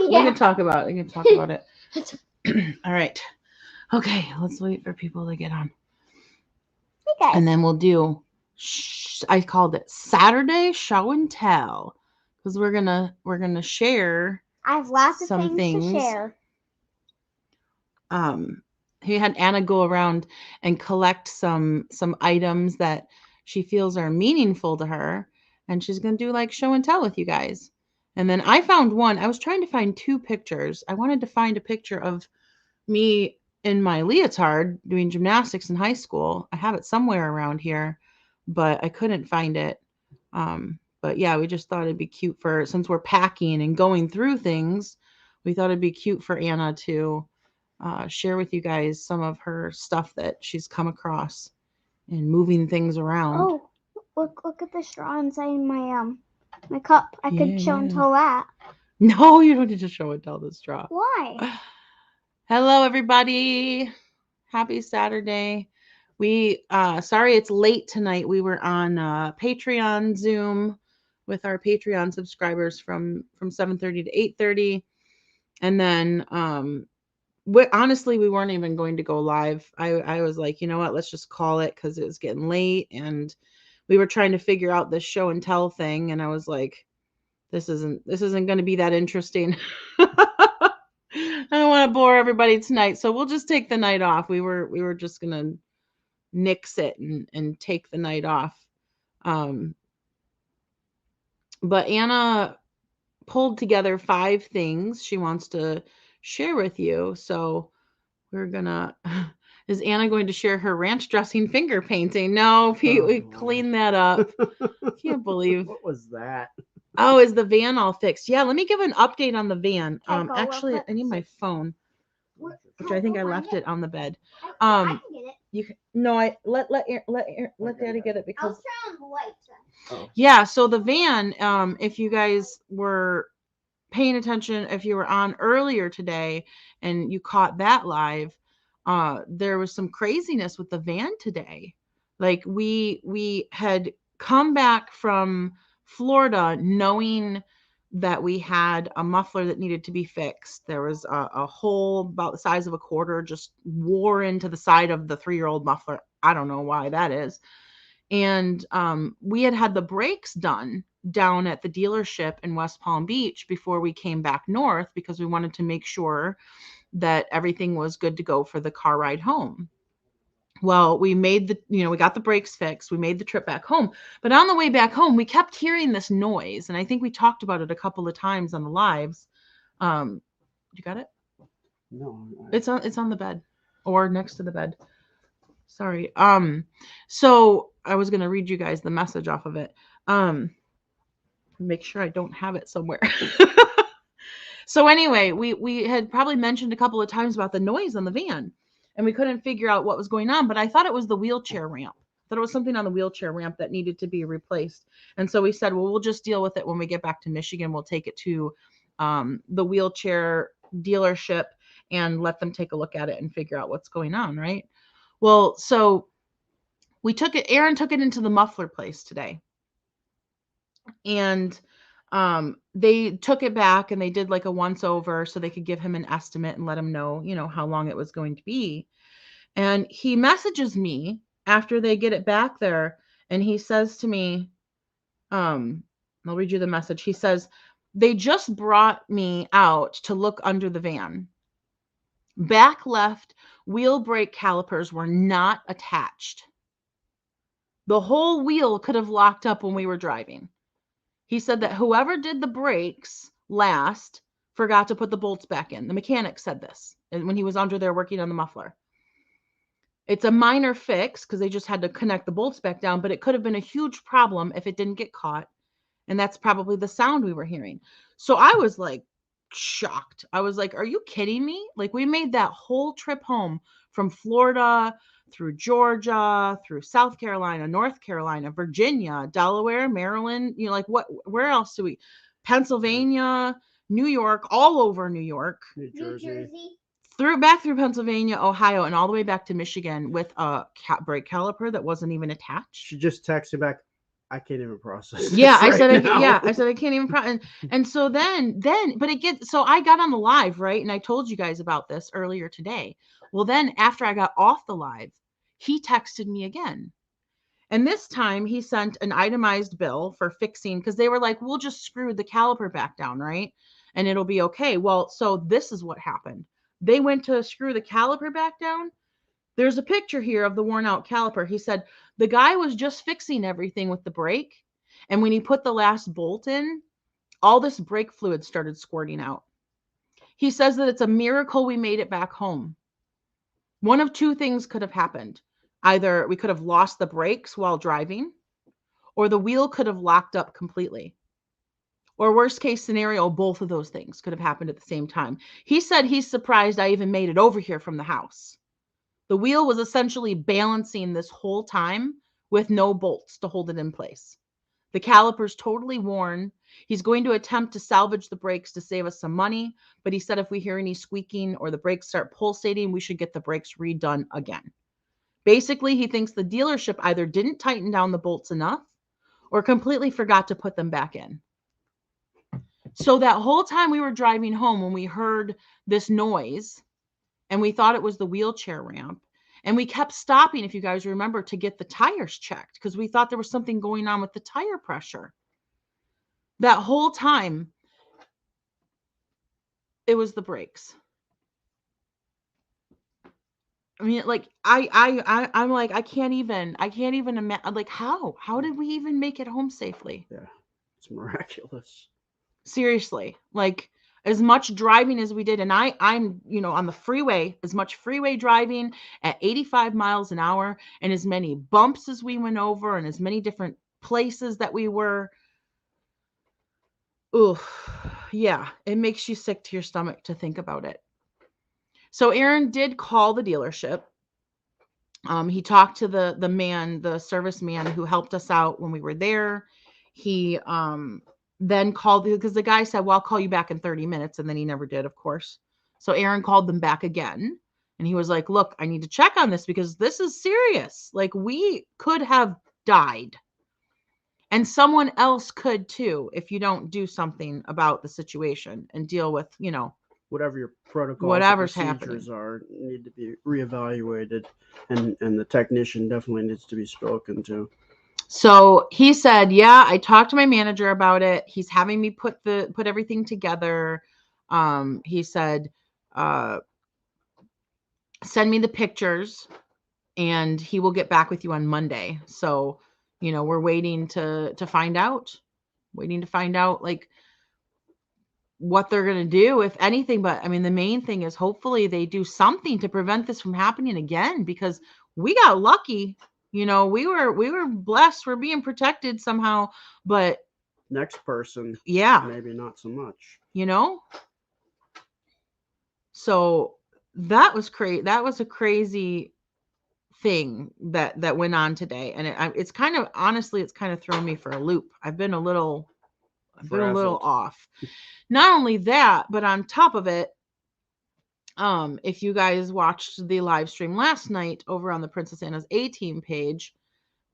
We can talk about it. We can talk about it. Okay. All right. Okay, let's wait for people to get on. And then we'll do, I called it Saturday Show and Tell. Because we're gonna share I have lots of some things to things. share. He had Anna go around and collect some items that she feels are meaningful to her, and she's gonna do like show and tell with you guys. And then I found one. I was trying to find two pictures. I wanted to find a picture of me in my leotard doing gymnastics in high school. I have it somewhere around here, but I couldn't find it. But yeah, we just thought it'd be cute for, since we're packing and going through things, we thought it'd be cute for Anna to share with you guys some of her stuff that she's come across and moving things around. Oh, look at the straw inside my cup. I could show and Yeah. tell that. No, you don't need to show and tell the straw. Why? Hello, everybody. Happy Saturday. We sorry it's late tonight. We were on Patreon Zoom with our Patreon subscribers from 7:30 to 8:30. And then honestly, we weren't even going to go live. I was like, you know what, let's just call it because it was getting late and we were trying to figure out this show and tell thing, and I was like, this isn't going to be that interesting. I don't want to bore everybody tonight, so we'll just take the night off. We were just gonna nix it and take the night off. Um, but Anna pulled together 5 things she wants to share with you. So we're gonna. Is Anna going to share her ranch dressing finger painting? No, Pete, we cleaned that up. Can't believe. What was that? Oh, is the van all fixed? Yeah, let me give an update on the van. Can I go real Actually, quick? I need my phone, which I think I left it on the bed. I can get it. You can, no, I let Daddy get it because I'll turn on the lights then. Oh. yeah. So the van, if you guys were paying attention, if you were on earlier today and you caught that live, there was some craziness with the van today. Like we had come back from Florida knowing that we had a muffler that needed to be fixed. There was a hole about the size of a quarter just wore into the side of the 3-year-old muffler. I don't know why that is. And we had the brakes done down at the dealership in West Palm Beach before we came back north because we wanted to make sure that everything was good to go for the car ride home. Well, we got the brakes fixed. We made the trip back home. But on the way back home, we kept hearing this noise. And I think we talked about it a couple of times on the lives. You got it? No. It's on the bed or next to the bed. Sorry. So I was going to read you guys the message off of it. Make sure I don't have it somewhere. So anyway, we had probably mentioned a couple of times about the noise on the van, and we couldn't figure out what was going on, but I thought it was the wheelchair ramp. I thought it was something on the wheelchair ramp that needed to be replaced. And so we said, well, we'll just deal with it when we get back to Michigan. We'll take it to the wheelchair dealership and let them take a look at it and figure out what's going on, right? Well, so Aaron took it into the muffler place today. And they took it back and they did like a once over so they could give him an estimate and let him know, how long it was going to be. And he messages me after they get it back there and he says to me, I'll read you the message. He says, they just brought me out to look under the van. Back left wheel brake calipers were not attached. The whole wheel could have locked up when we were driving. He said that whoever did the brakes last forgot to put the bolts back in. The mechanic said this when he was under there working on the muffler. It's a minor fix because they just had to connect the bolts back down, but it could have been a huge problem if it didn't get caught. And that's probably the sound we were hearing. So I was like shocked. I was like, are you kidding me? Like we made that whole trip home from Florida through Georgia, through South Carolina, North Carolina, Virginia, Delaware, Maryland, where else do we? Pennsylvania, New York, all over New York. New Jersey. Back through Pennsylvania, Ohio, and all the way back to Michigan with a brake caliper that wasn't even attached. She just texted back, I can't even process Yeah, this I right said, now. I said, I can't even, and so but so I got on the live, right? And I told you guys about this earlier today. Well, then after I got off the live, he texted me again. And this time he sent an itemized bill for fixing, because they were like, we'll just screw the caliper back down, right? And it'll be okay. Well, so this is what happened. They went to screw the caliper back down. There's a picture here of the worn out caliper. He said the guy was just fixing everything with the brake. And when he put the last bolt in, all this brake fluid started squirting out. He says that it's a miracle we made it back home. One of two things could have happened. Either we could have lost the brakes while driving, or the wheel could have locked up completely. Or worst case scenario, both of those things could have happened at the same time. He said he's surprised I even made it over here from the house. The wheel was essentially balancing this whole time with no bolts to hold it in place. The caliper's totally worn. He's going to attempt to salvage the brakes to save us some money, but he said if we hear any squeaking or the brakes start pulsating, we should get the brakes redone again. Basically, he thinks the dealership either didn't tighten down the bolts enough or completely forgot to put them back in. So that whole time we were driving home, when we heard this noise and we thought it was the wheelchair ramp, and we kept stopping, if you guys remember, to get the tires checked because we thought there was something going on with the tire pressure. That whole time, it was the brakes. I mean, like I'm like, I can't even imagine, like, how did we even make it home safely? Yeah, it's miraculous. Seriously, like, as much driving as we did, and I'm on the freeway, as much freeway driving at 85 miles an hour, and as many bumps as we went over, and as many different places that we were. Ooh, yeah, it makes you sick to your stomach to think about it. So Aaron did call the dealership. He talked to the service man who helped us out when we were there. He then called, because the guy said, well, I'll call you back in 30 minutes. And then he never did, of course. So Aaron called them back again. And he was like, look, I need to check on this because this is serious. Like, we could have died. And someone else could too if you don't do something about the situation and deal with, Whatever your protocols whatever's and procedures are need to be reevaluated, and the technician definitely needs to be spoken to. So he said, yeah, I talked to my manager about it. He's having me put everything together. He said, send me the pictures and he will get back with you on Monday. So, we're waiting to find out, like, what they're going to do, if anything. But I mean, the main thing is hopefully they do something to prevent this from happening again, because we got lucky. We were blessed. We're being protected somehow, but Next person, yeah, maybe not so much. So that was crazy. That was a crazy thing that went on today. And it's kind of, honestly, it's kind of thrown me for a loop. I've been a little off. Not only that, but on top of it, if you guys watched the live stream last night over on the Princess Anna's A-Team page,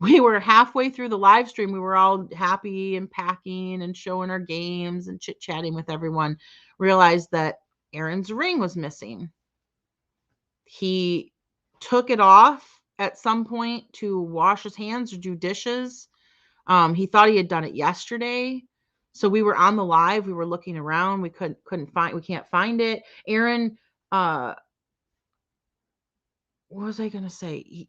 we were halfway through the live stream. We were all happy and packing and showing our games and chit-chatting with everyone. Realized that Aaron's ring was missing. He took it off at some point to wash his hands or do dishes. He thought he had done it yesterday. So we were on the live. We were looking around. We can't find it. Aaron, what was I going to say?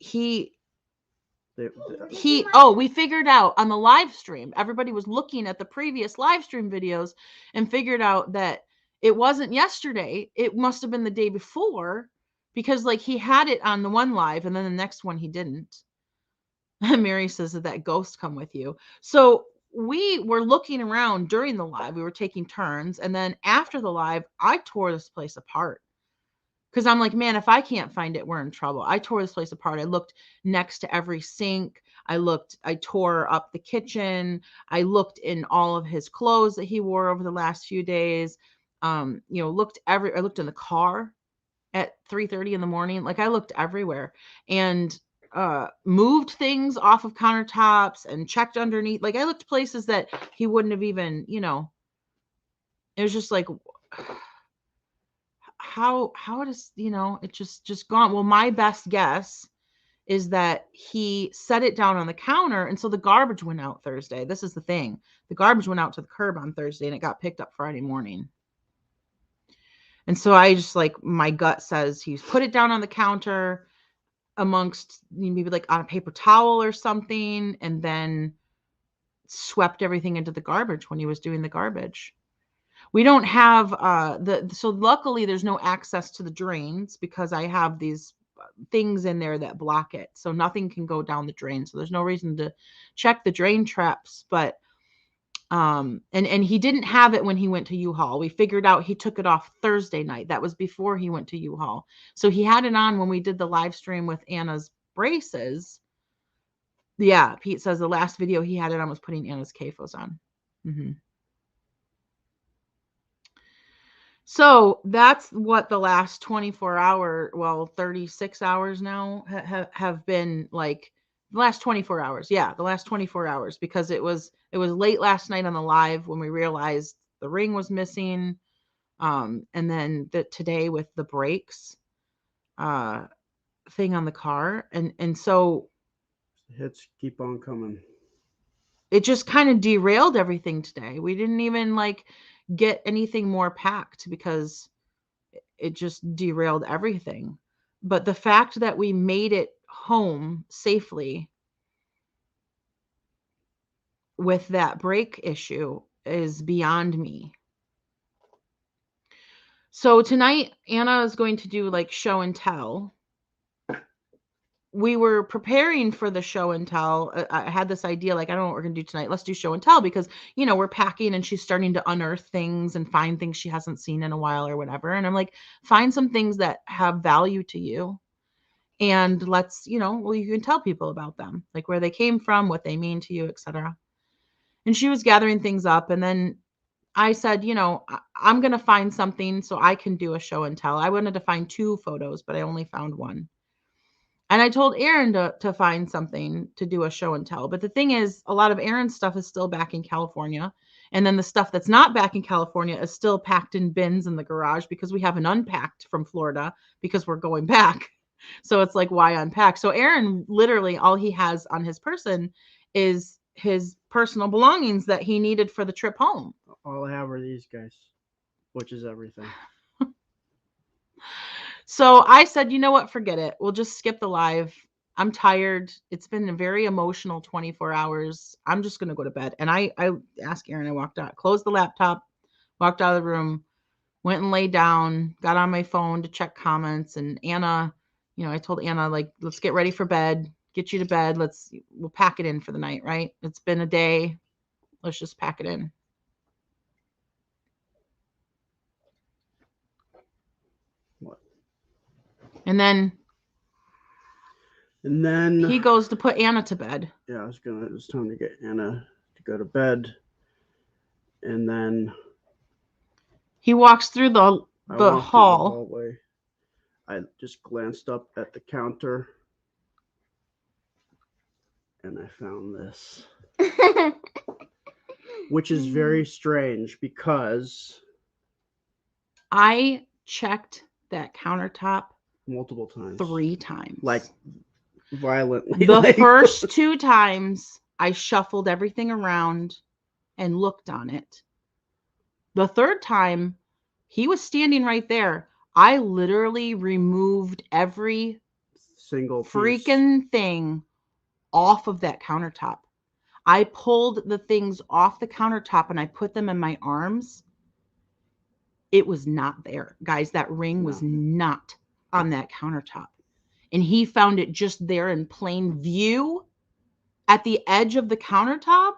We figured out on the live stream, everybody was looking at the previous live stream videos and figured out that it wasn't yesterday. It must have been the day before, because like he had it on the one live and then the next one he didn't. Mary says that ghost come with you. So we were looking around during the live. We were taking turns. And then after the live, I tore this place apart. Because I'm like, man, if I can't find it, we're in trouble. I tore this place apart. I looked next to every sink. I tore up the kitchen. I looked in all of his clothes that he wore over the last few days. I looked in the car at 3:30 in the morning. Like, I looked everywhere. And moved things off of countertops and checked underneath. Like I looked places that he wouldn't have even, you know, it was just like, how does, you know, it just gone. Well, my best guess is that he set it down on the counter, and so the garbage went out Thursday. This is the thing. The garbage went out to the curb on Thursday and it got picked up Friday morning. And so I just like, my gut says he's put it down on the counter amongst maybe like on a paper towel or something, and then swept everything into the garbage when he was doing the garbage. We don't have so luckily there's no access to the drains because I have these things in there that block it. So nothing can go down the drain. So there's no reason to check the drain traps, but and he didn't have it when he went to U-Haul. We figured out he took it off Thursday night. That was before he went to U-Haul. So he had it on when we did the live stream with Anna's braces. Yeah, Pete says the last video he had it on was putting Anna's CAFOs on. Mm-hmm. So that's what the last 24 hour, well, 36 hours now have been like. The last 24 hours. Yeah, the last 24 hours, because it was late last night on the live when we realized the ring was missing. And then today with the brakes thing on the car. And so hits keep on coming. It just kind of derailed everything today. We didn't even like get anything more packed because it just derailed everything. But the fact that we made it home safely with that brake issue is beyond me. So tonight, Anna is going to do like show and tell. We were preparing for the show and tell. I had this idea, like, I don't know what we're going to do tonight. Let's do show and tell because, you know, we're packing and she's starting to unearth things and find things she hasn't seen in a while or whatever. And I'm like, find some things that have value to you. And let's, you know, well, you can tell people about them, like where they came from, what they mean to you, etc. And she was gathering things up. And then I said, you know, I'm going to find something so I can do a show and tell. I wanted to find 2 photos, but I only found 1. And I told Aaron to find something to do a show and tell. But the thing is, a lot of Aaron's stuff is still back in California. And then the stuff that's not back in California is still packed in bins in the garage because we haven't unpacked from Florida because we're going back. So it's like, why unpack? So Aaron, literally all he has on his person is his personal belongings that he needed for the trip home. All I have are these guys, which is everything. So I said, you know what? Forget it. We'll just skip the live. I'm tired. It's been a very emotional 24 hours. I'm just going to go to bed. And I asked Aaron, I walked out, closed the laptop, walked out of the room, went and laid down, got on my phone to check comments. And Anna, you know, I told Anna, like, let's get ready for bed, get you to bed. We'll pack it in for the night, right? It's been a day. Let's just pack it in. What? And then he goes to put Anna to bed. Yeah, it's time to get Anna to go to bed. And then he walks through the hall. Hallway. I just glanced up at the counter and I found this. Which is very strange because I checked that countertop multiple times. 3 times. Like violently. The first 2 times I shuffled everything around and looked on it. The 3rd time he was standing right there. I literally removed every single freaking thing off of that countertop. I pulled the things off the countertop and I put them in my arms. It was not there. Guys, that ring was not on that countertop. And he found it just there in plain view at the edge of the countertop.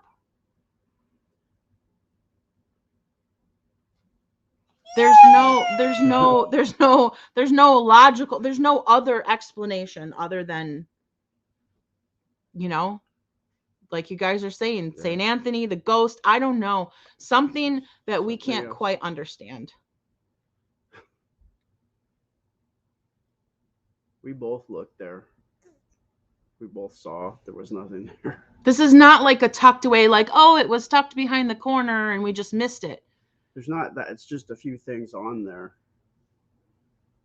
There's no logical, there's no other explanation other than, you know, like you guys are saying, St. Anthony, the ghost, I don't know, something that we can't quite understand. We both looked there. we both saw there was nothing there. This is not like a tucked away, like, oh, it was tucked behind the corner and we just missed it. There's not that. It's just a few things on there.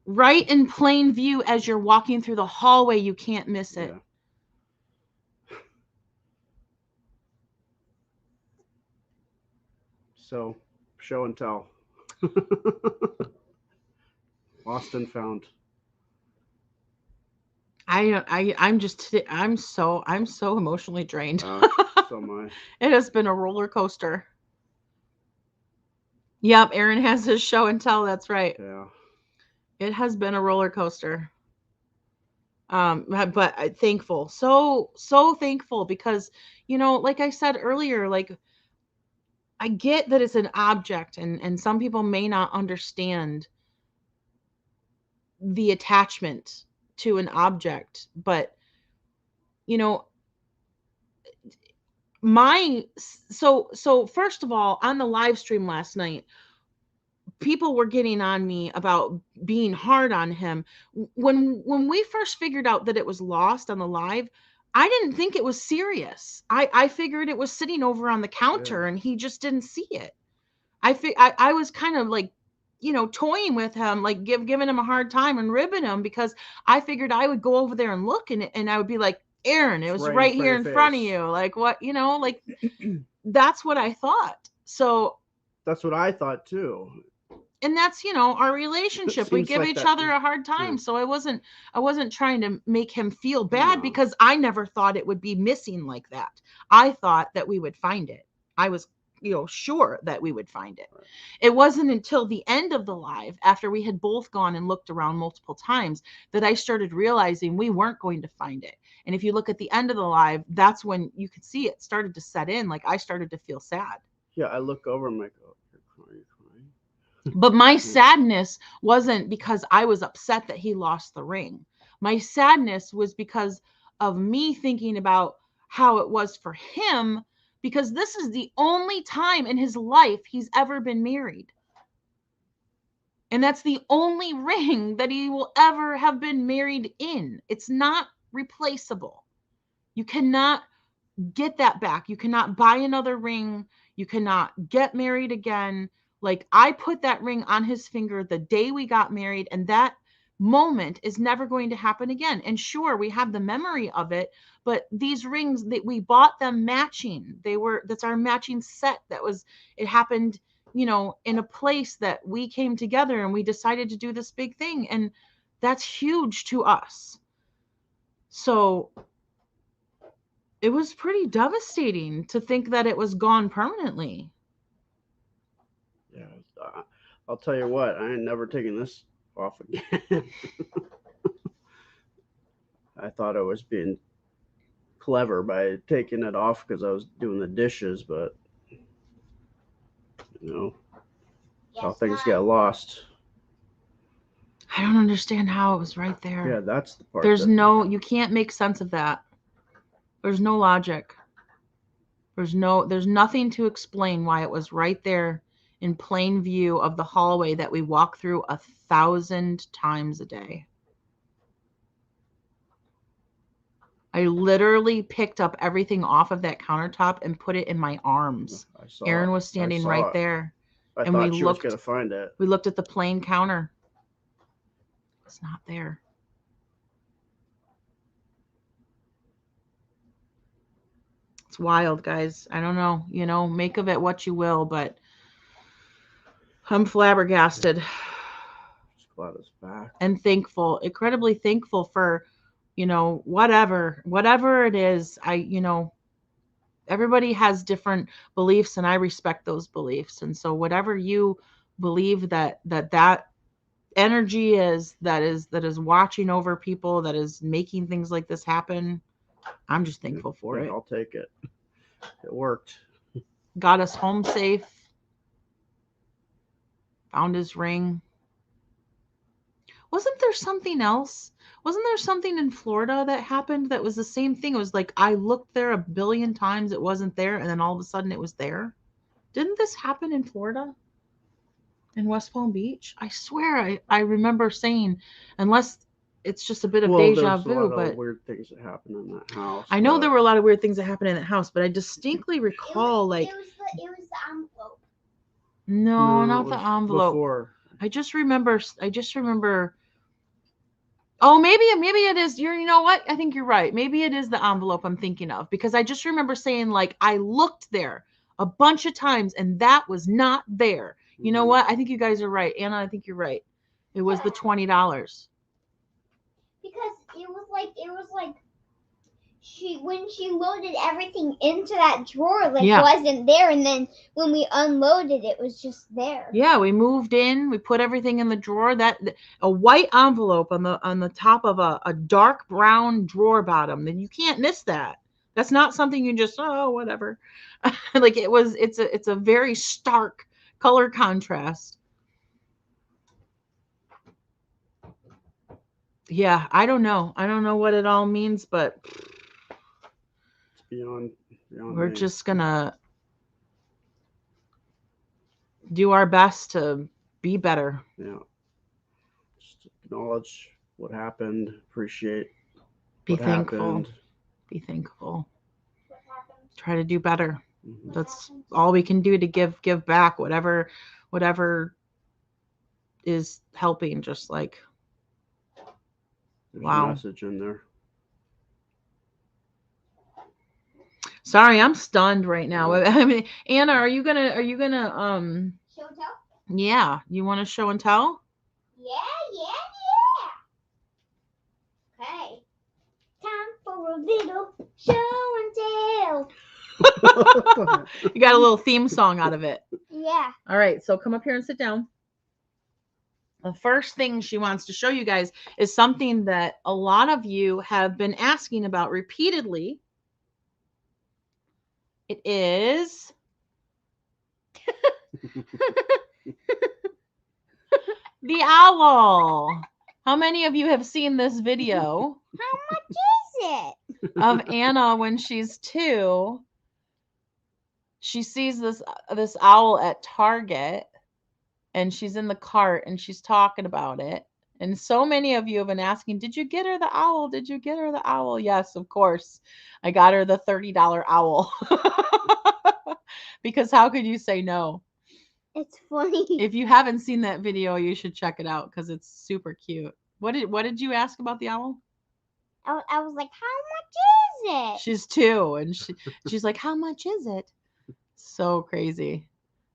Right in plain view as you're walking through the hallway, you can't miss it. Yeah. So, show and tell. Lost and found. I'm so emotionally drained. So am I. It has been a roller coaster. Yep, Aaron has his show and tell. That's right. Yeah. It has been a roller coaster. But thankful, so thankful, because like I said earlier, like, I get that it's an object, and some people may not understand the attachment to an object, but you know my so first of all, on the live stream last night, people were getting on me about being hard on him. When we first figured out that it was lost on the live, I didn't think it was serious. I figured it was sitting over on the counter, Yeah. and he just didn't see it. I was kind of like, toying with him, like giving him a hard time and ribbing him, because I figured I would go over there and look, and I would be like, Aaron, it It's was right right in front here of in your front of face. you. Like, what, like, that's what I thought. So, That's what I thought too. and that's, our relationship. We Seems give like each that. other a hard Yeah. time. So I wasn't trying to make him feel bad, No. because I never thought it would be missing like that. I thought that we would find it. I was, sure that we would find it. Right. It wasn't until the end of the live, after we had both gone and looked around multiple times, that I started realizing we weren't going to find it. And if you look at the end of the live, that's when you could see it started to set in. Like, I started to feel sad. Yeah, I look over. I'm like, oh, you're crying. But my sadness wasn't because I was upset that he lost the ring. My sadness was because of me thinking about how it was for him, because this is the only time in his life he's ever been married. And that's the only ring that he will ever have been married in. It's not replaceable. You cannot get that back. You cannot buy another ring. You cannot get married again. Like, I put that ring on his finger the day we got married, and that moment is never going to happen again. And sure, we have the memory of it, but these rings, that we bought them matching. That's our matching set. It happened, in a place that we came together and we decided to do this big thing. And that's huge to us. So it was pretty devastating to think that it was gone permanently. Yeah. I'll tell you what. I ain't never taking this off again. I thought I was being clever by taking it off because I was doing the dishes, but how things get lost. I don't understand how it was right there. Yeah, that's the part. You can't make sense of that. There's no logic. There's nothing to explain why it was right there in plain view of the hallway that we walk through 1,000 times a day. I literally picked up everything off of that countertop and put it in my arms. Aaron was standing right there. I thought she was going to find it. We looked at the plain counter. It's not there. It's wild, guys. I don't know. Make of it what you will, but I'm flabbergasted. Just glad it's back. And thankful, incredibly thankful for, whatever it is. Everybody has different beliefs, and I respect those beliefs. And so whatever you believe that energy is, that is watching over people, that is making things like this happen, I'm just thankful for it. I'll take it. It worked. Got us home safe. Found his ring. Wasn't there something else? Wasn't there something in Florida that happened that was the same thing? It was like, I looked there a billion times, it wasn't there, and then all of a sudden it was there. Didn't this happen in Florida? In West Palm Beach? I swear I remember saying, unless it's just a bit of Well, deja there's a vu, lot but of weird things that happened in that house. I know but there were a lot of weird things that happened in that house, but I distinctly recall like it was the envelope. no, it not the was envelope. Before. I just remember oh, maybe it is. You know what? I think you're right. Maybe it is the envelope I'm thinking of because I just remember saying like I looked there a bunch of times and that was not there. You know Mhm. what? I think you guys are right. Anna, I think you're right. It was the $20. Because it was like when she loaded everything into that drawer, like Yeah. wasn't there, and then when we unloaded, it was just there. Yeah, we moved in, we put everything in the drawer. That a white envelope on the top of a dark brown drawer bottom. Then you can't miss that. That's not something you just whatever. Like it's a very stark color contrast. Yeah, I don't know. I don't know what it all means, but It's beyond we're me. just gonna do our best to be better. Yeah. Just acknowledge what happened. Appreciate Be what thankful. happened. Be thankful. What happened? Try to do better. Mhm. That's all we can do to give back whatever is helping. Just like There's wow. a message in there. Sorry, I'm stunned right now. Yeah. I mean, Anna, are you gonna Show and tell? yeah, you want to show and tell? Yeah. Okay. Time for a little show and tell. You got a little theme song out of it. Yeah. All right, so come up here and sit down. The first thing she wants to show you guys is something that a lot of you have been asking about repeatedly. It is the owl. How many of you have seen this video How much is it? of Anna when she's 2? She sees this owl at Target and she's in the cart and she's talking about it. And so many of you have been asking, did you get her the owl? Did you get her the owl? Yes, of course. I got her the $30 owl. Because how could you say no? It's funny. If you haven't seen that video, you should check it out because it's super cute. What did you ask about the owl? I was like, how much is it? She's 2 and she's like, how much is it? So crazy.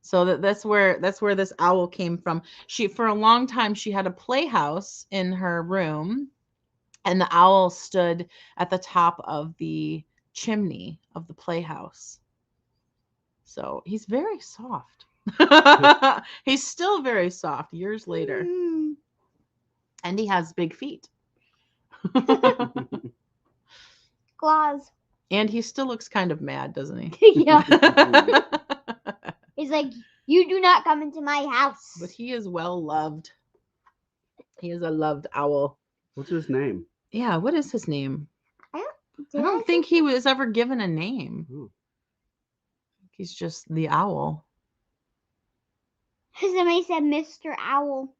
So that's where this owl came from. She for a long time she had a playhouse in her room and the owl stood at the top of the chimney of the playhouse. So he's very soft. He's still very soft years later. Mm. And he has big feet. Claws. And he still looks kind of mad, doesn't he? Yeah. He's like, you do not come into my house. But he is well loved. He is a loved owl. What's his name? Yeah, what is his name? I Did don't think he was ever given a name. Oh. He's just the owl. Somebody said Mr. Owl.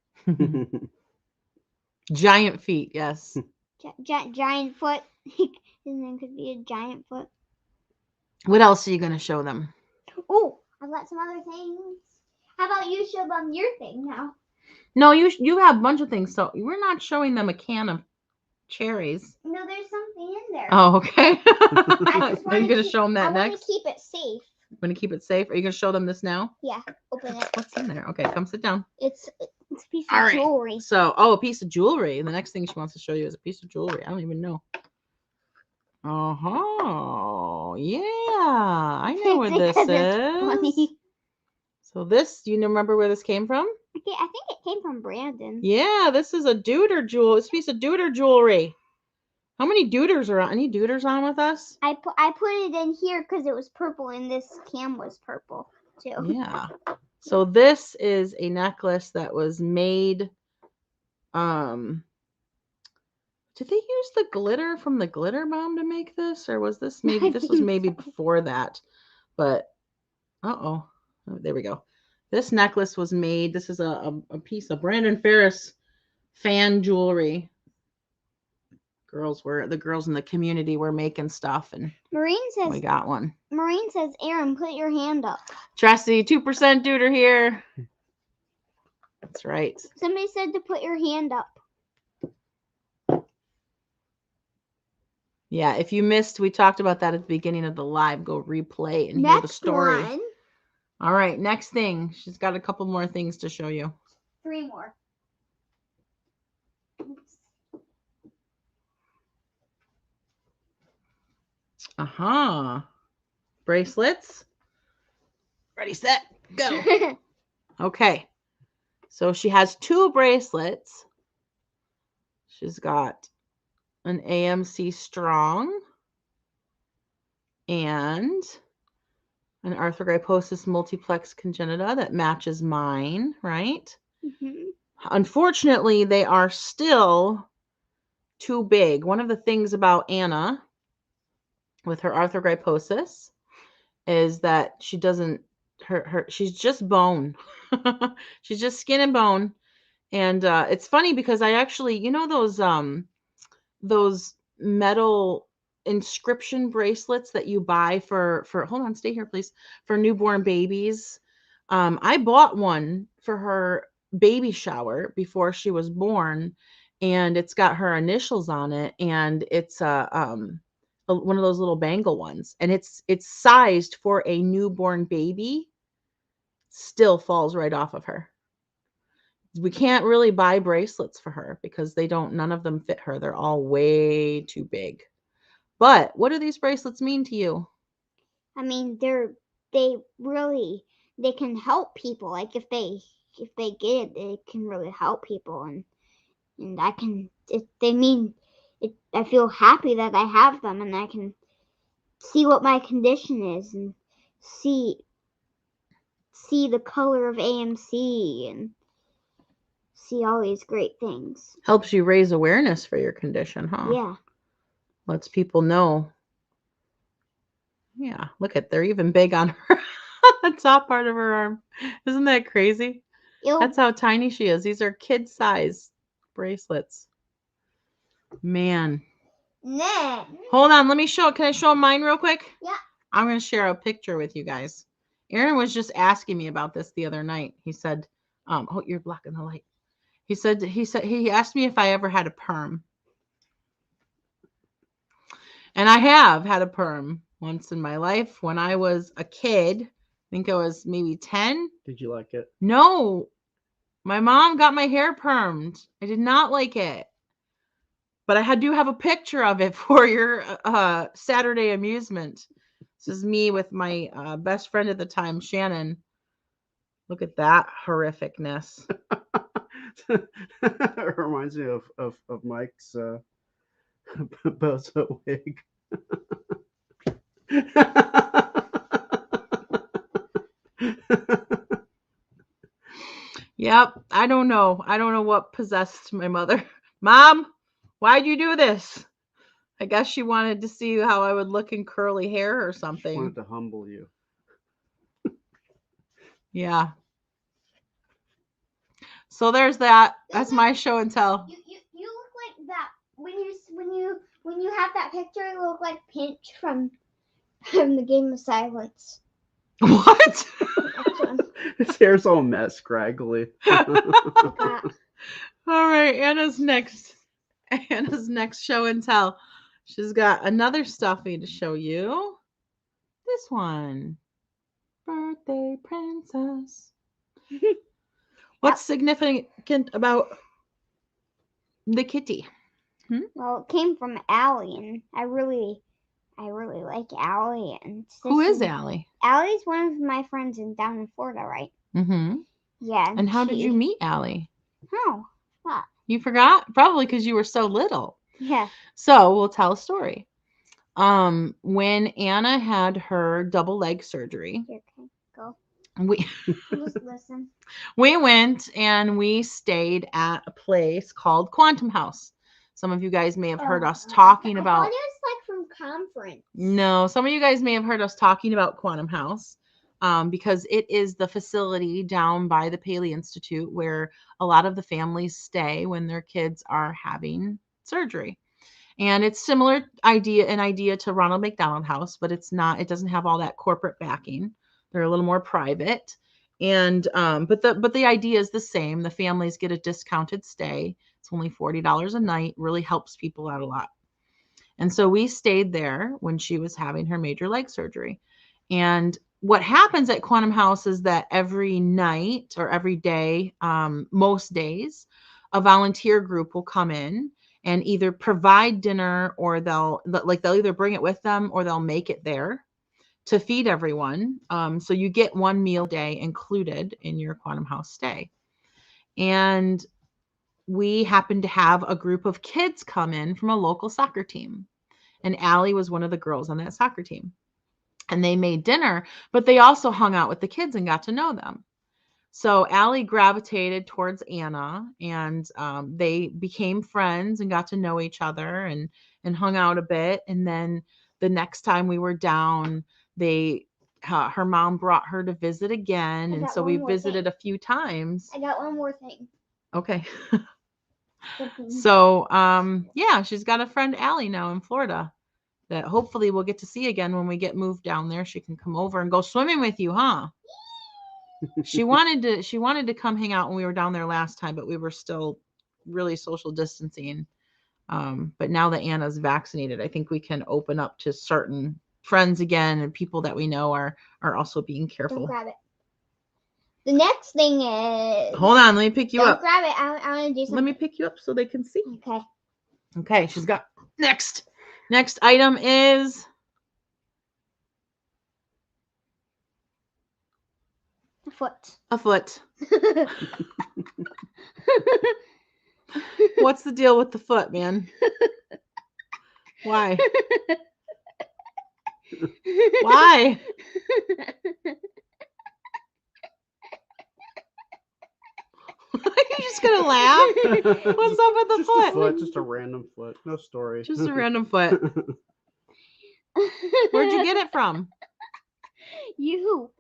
Giant feet, yes. Giant foot. His name could be a giant foot. What else are you going to show them? Oh, I've got some other things. How about you show them your thing now? No, you have a bunch of things. So we're not showing them a can of cherries. No, there's something in there. Oh, okay. I just Are you wanna going to show them that I want next? to keep it safe. I'm going to keep it safe. Are you going to show them this now? Yeah, open it. What's in there? Okay, come sit down. It's a piece All of right. jewelry. So, a piece of jewelry. The next thing she wants to show you is a piece of jewelry. I don't even know. Oh, yeah. I know where this Because it's is. funny. So this, do you remember where this came from? Okay, I think it came from Brandon. Yeah, this is a deuter jewel. This piece of deuter jewelry. How many deuters are on? Any deuters on with us? I put it in here because it was purple and this cam was purple too. Yeah. So this is a necklace that was made. Did they use the glitter from the glitter bomb to make this, or was this maybe this was maybe before that? But oh, there we go. This necklace was made. This is a piece of Brandon Ferris fan jewelry. The girls in the community were making stuff, and Maureen we says, got one. Aaron, put your hand up. Tressie, 2% duder here. That's right. Somebody said to put your hand up. Yeah, if you missed, we talked about that at the beginning of the live. Go replay and hear the Next story. one. All right, next thing. She's got a couple more things to show you. 3 more. Bracelets. Ready, set, go. Okay. So she has 2 bracelets. She's got an AMC Strong and an arthrogryposis multiplex congenita that matches mine, right? Mhm. Unfortunately, they are still too big. One of the things about Anna with her arthrogryposis is that she doesn't she's just bone. She's just skin and bone. And it's funny because I actually, those metal inscription bracelets that you buy for hold on, stay here please, for newborn babies. I bought one for her baby shower before she was born, and it's got her initials on it, and it's one of those little bangle ones, and it's sized for a newborn baby. Still falls right off of her. We can't really buy bracelets for her because none of them fit her. They're all way too big. But what do these bracelets mean to you? I mean, they can help people. Like if they get it, they can really help people, and I feel happy that I have them, and I can see what my condition is, and see the color of AMC, and see all these great things. Helps you raise awareness for your condition, huh? Yeah. Lets people know. Yeah, look at, they're even big on her the top part of her arm. Isn't that crazy? That's how tiny she is. These are kid size bracelets. Man. Hold on, let me show. Can I show mine real quick? Yeah. I'm going to share a picture with you guys. Aaron was just asking me about this the other night. He said, oh, you're blocking the light. He asked me if I ever had a perm. And I have had a perm once in my life when I was a kid. I think I was maybe 10. Did you like it? No. My mom got my hair permed. I did not like it. But I do have a picture of it for your Saturday amusement. This is me with my best friend at the time, Shannon. Look at that horrificness. It reminds me of Mike's bozo wig. Yep. I don't know. I don't know what possessed my mother. Mom, why'd you do this? I guess she wanted to see how I would look in curly hair or something. She wanted to humble you. Yeah. So there's that. That's my show and tell. You look like that when you have that picture. You look like Pinch from the Game of Silence. What? His hair's all messed, scraggly. All right, Anna's next show and tell. She's got another stuffy to show you. This one. Birthday princess. What's significant about the kitty? Well, it came from Allie, and I really like Allie. And who is Allie? Allie's one of my friends down in Florida, right? Mm-hmm. Yeah. And how did you meet Allie? How? What? You forgot? Probably because you were so little. Yeah. So we'll tell a story. When Anna had her double leg surgery, Okay, go. Just listen. We went and we stayed at a place called Quantum House. Some of you guys may have heard us talking about. I thought it was like from conference. No, some of you guys may have heard us talking about Quantum House, because it is the facility down by the Paley Institute where a lot of the families stay when their kids are having surgery. And it's similar idea to Ronald McDonald House, but it doesn't have all that corporate backing. They're a little more private. And but the idea is the same. The families get a discounted stay. It's only $40 a night, really helps people out a lot. And so we stayed there when she was having her major leg surgery. And what happens at Quantum House is that every night or every day, most days, a volunteer group will come in and either provide dinner, or they'll either bring it with them or they'll make it there to feed everyone. So you get one meal a day included in your Quantum House stay. And we happened to have a group of kids come in from a local soccer team. And Allie was one of the girls on that soccer team. And they made dinner, but they also hung out with the kids and got to know them. So Allie gravitated towards Anna, and they became friends and got to know each other and hung out a bit. And then the next time we were down, her mom brought her to visit again, and so we visited a few times. I got one more thing. Okay. So yeah, she's got a friend Allie now in Florida that hopefully we'll get to see again when we get moved down there. She can come over and go swimming with you, huh? She wanted to come hang out when we were down there last time, but we were still really social distancing. But now that Anna's vaccinated, I think we can open up to certain friends again, and people that we know are also being careful. Don't grab it. The next thing is... Hold on, let me pick you Don't up. grab it. I want to do something. Let me pick you up so they can see. Okay. Okay, she's got... Next item is... A foot. What's the deal with the foot, man? Why? Why? You're just gonna laugh? What's up with the foot? Just a random foot. No story. Just a random foot. Where'd you get it from? You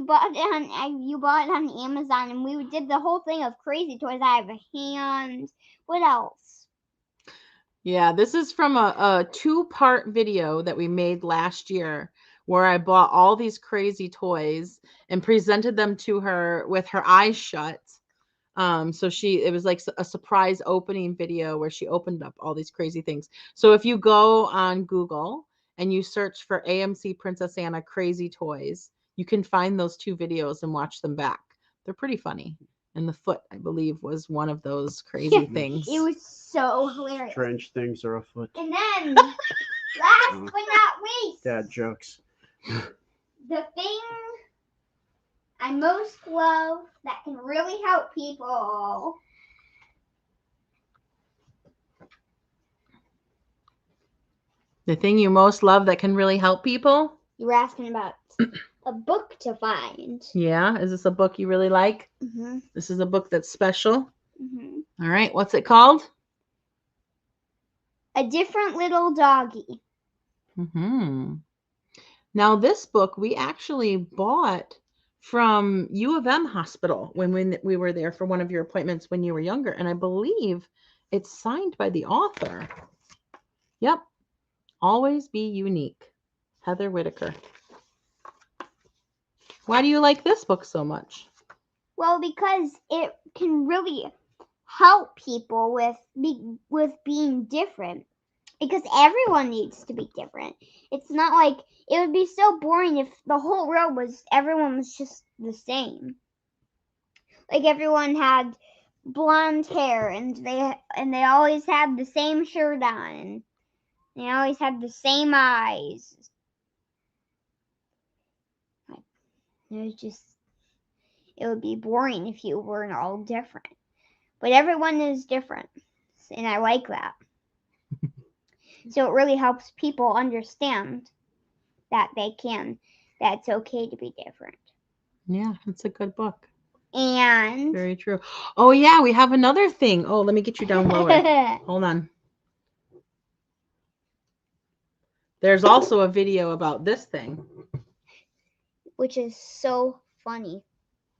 bought it on Amazon, and we did the whole thing of crazy toys. I have a hand. What else? Yeah, this is from a 2-part video that we made last year, where I bought all these crazy toys and presented them to her with her eyes shut. So it was like a surprise opening video where she opened up all these crazy things. So if you go on Google and you search for AMC Princess Anna Crazy Toys, you can find those 2 videos and watch them back. They're pretty funny. And the foot, I believe, was one of those crazy things. It was so hilarious. Strange things are afoot. And then, last but not least, dad jokes. The thing I most love that can really help people. The thing you most love that can really help people? You were asking about a book to find. Yeah. Is this a book you really like? Mm-hmm. This is a book that's special. Mm-hmm. All right. What's it called? A Different Little Doggy. Mm-hmm. Now, this book we actually bought from U of M Hospital when we were there for one of your appointments when you were younger. And I believe it's signed by the author. Yep. Always Be Unique. Heather Whitaker. Why do you like this book so much? Well, because it can really help people with being different. Because everyone needs to be different. It's not like it would be so boring if the whole world everyone was just the same. Like everyone had blonde hair and they always had the same shirt on and they always had the same eyes. It would be boring if you weren't all different. But everyone is different, and I like that. So it really helps people understand that it's okay to be different. Yeah, it's a good book. And very true. Oh yeah, we have another thing. Oh, let me get you down lower. Hold on. There's also a video about this thing, which is so funny.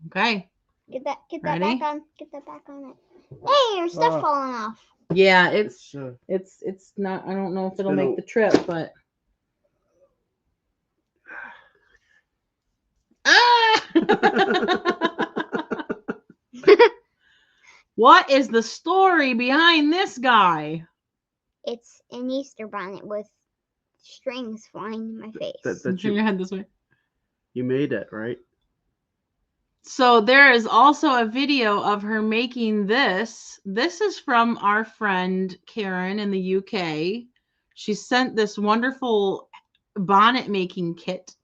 Okay. Get that Ready? back on. Get that back on it. Hey, your stuff falling off. Yeah, It's it's not. I don't know if it'll been make a- the trip, but what is the story behind this guy? It's an Easter bonnet with strings flying in my face. that Turn your head this way. you made it, right? So there is also a video of her making this. This is from our friend Karen in the UK. She sent this wonderful bonnet making kit.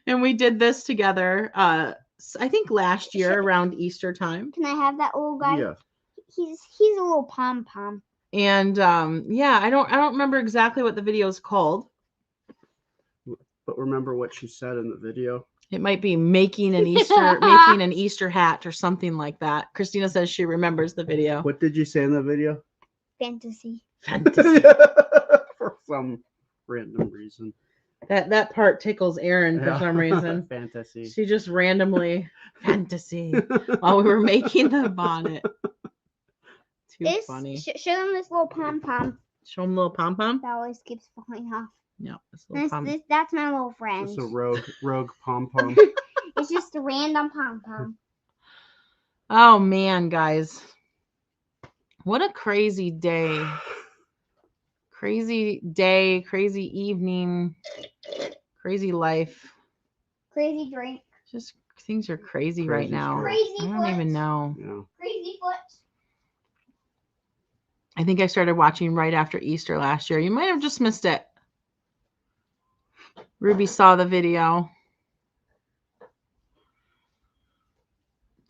And we did this together I think last year around Easter time. Can I have that little guy? Yeah. He's a little pom pom. And yeah, I don't remember exactly what the video is called. But remember what she said in the video? It might be making an Easter hat or something like that. Christina says she remembers the video. What did you say in the video? Fantasy. Fantasy. For some random reason. That part tickles Erin for Yeah. some reason. Fantasy. She just randomly fantasy while we were making the bonnet. Too funny. Show them this little pom pom Show him a little pom pom. that always keeps falling off. No, this little pom. That's my little friend. Just a rogue pom pom. It's just a random pom pom. Oh man, guys. What a crazy day. Crazy day, crazy evening, crazy life. Crazy drink. Just things are crazy right Crazy now. story. Crazy I don't even know. Yeah. Crazy foot. I think I started watching right after Easter last year. You might have just missed it. Ruby saw the video.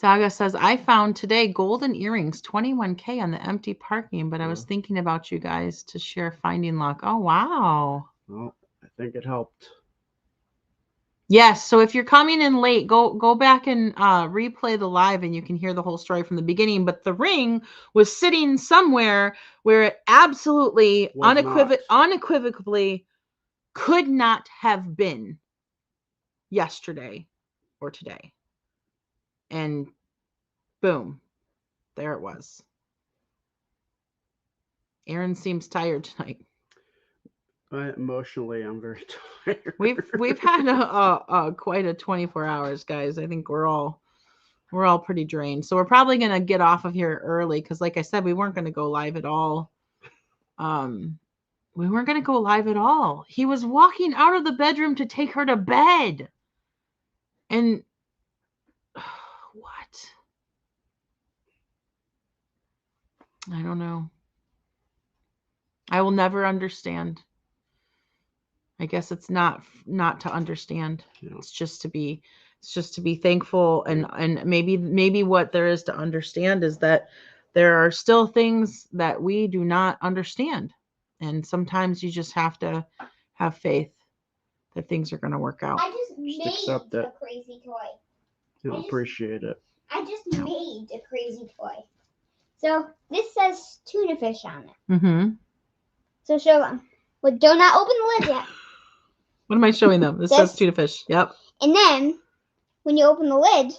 Daga says, I found today golden earrings, 21K on the empty parking, but I was thinking about you guys to share finding luck. Oh, wow. Well, I think it helped. Yes. So if you're coming in late, go back and replay the live and you can hear the whole story from the beginning. But the ring was sitting somewhere where it absolutely unequivocally could not have been yesterday or today. And boom, there it was. Erin seems tired tonight. Emotionally, I'm very tired. We've had a quite a 24 hours, guys. I think we're all pretty drained. So we're probably gonna get off of here early because, like I said, we weren't gonna go live at all. We weren't gonna go live at all. He was walking out of the bedroom to take her to bed, and what? I don't know. I will never understand. I guess it's not to understand. Yeah. It's just to be thankful, and maybe what there is to understand is that there are still things that we do not understand, and sometimes you just have to have faith that things are going to work out. I just made accept it. a crazy toy. I appreciate it. I just made a crazy toy. So this says tuna fish on it. Mm-hmm. So show them. But do not open the lid yet. What am I showing them? This says tuna fish. Yep. And then when you open the lid,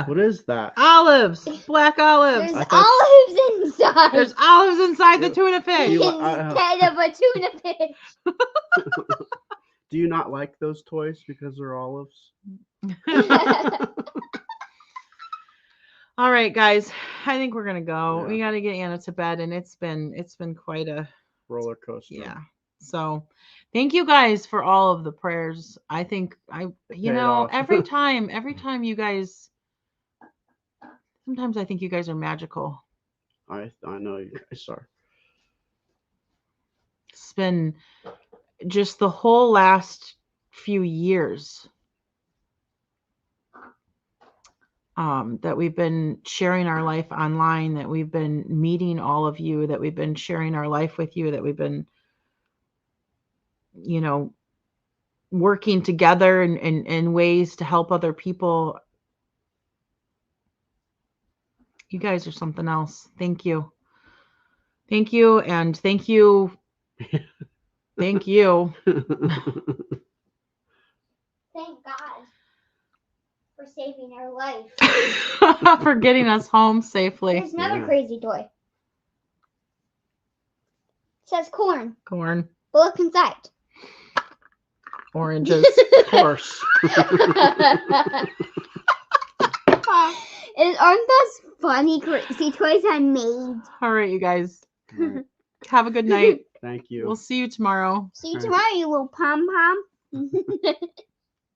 What is that? Olives, black olives. there's olives inside. There's olives inside the tuna fish. Instead of a tuna fish. Do you not like those toys because they're olives? All right, guys. I think we're gonna go. Yeah. We got to get Anna to bed, and it's been quite a Roller coaster. yeah. So, thank you guys for all of the prayers. I think Paid off. every time you guys. Sometimes I think you guys are magical. I know you guys are. It's been just the whole last few years that we've been sharing our life online, that we've been meeting all of you, that we've been sharing our life with you, that we've been, working together in ways to help other people. You guys are something else. Thank you. Thank you. And thank you. Thank you. Thank God. for saving our life. For getting us home safely. There's another Yeah. crazy toy. It says corn, Corn, but look inside. oranges. Of course. Aren't those funny, crazy toys I made? All right, you guys. All right. Have a good night. Thank you. We'll see you tomorrow. See you tomorrow, you little pom pom.